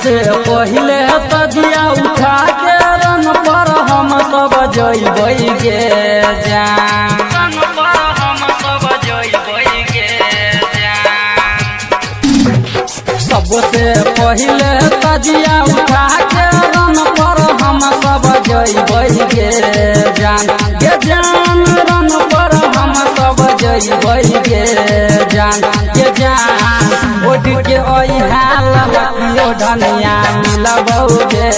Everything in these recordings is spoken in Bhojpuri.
सबसे पहिले तजिया उठा के रन पर हम सब जइबै गे जान। सबसे पहिले तजिया उठा के रन पर हम सब जइबै गे जान। गे जान रन पर हम सब जइबै गे जान। गे जान ओढ़ के ललकियो धनिया मिलबौ गे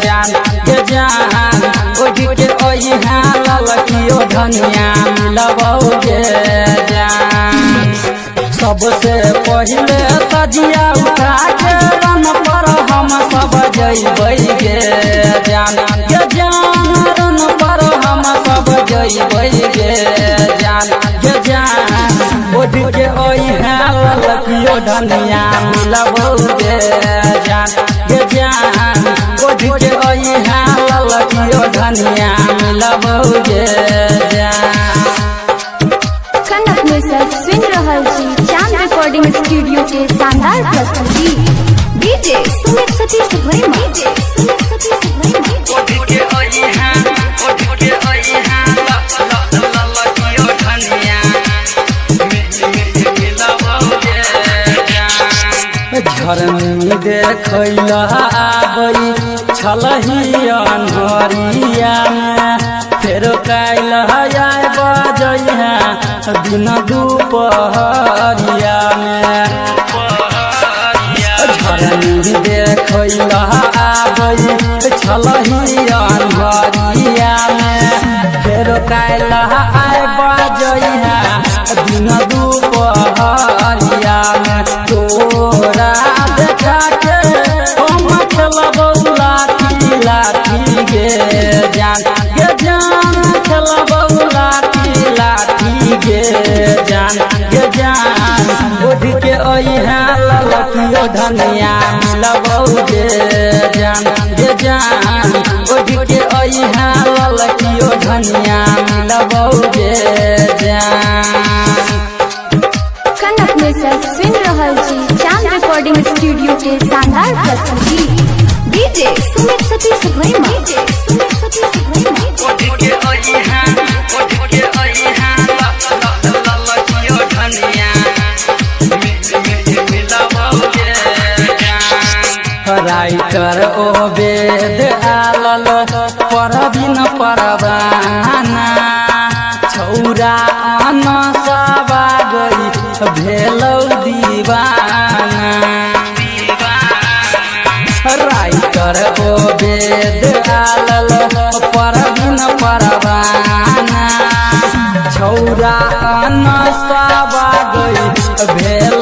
जान। गे जान ओढ़ के ललकियो धनिया मिलबौ गे जान। सबसे पहिले तजिया उठा के रन पर हम सब जइबै गे जान। गे जान रन पर हम सब जइबै गे जान। गे जान ओढ़ के ललकियो धनिया मिलबौ गे जान। गे जान ओढ़ के ललकियो धनिया मिलबौ गे जान। कनक म्यूजिक सुन रहल छी चांद रिकॉर्डिंग स्टूडियो के शानदार प्रस्तुति डीजे सुमित सतीश भैया। झरनी देखैला आबै छलही अन्हरिया में फेर काल्हि आइ बजैहा दिन दुपहरिया में। झरनी देखैला आबै छलही अन्हरिया में फेर काल्हि आइ बजैहा दिन दुपहरिया में। तोरा देखा के हम खेलबौ लाठी लाठी गे जान। गे जान खेलबौ लाठी लाठी गे जान। गे जान ओढ़ के ललकियो धनिया मिलबौ गे जान। गे जान ओढ़ के ललकियो धनिया मिलबौ गे जान। कनक म्यूजिक सुन रहल छी चांद रिकॉर्डिंग स्टूडियो के शानदार प्रस्तुति डीजे सुमित सतीश भैया। राइटर ओबेद आलल परबिन परवाना छौरा अनसबा गई भेलौ दीवाना। राइटर ओबेद आलल परबिन परवाना छौरा अनसबा गई भेल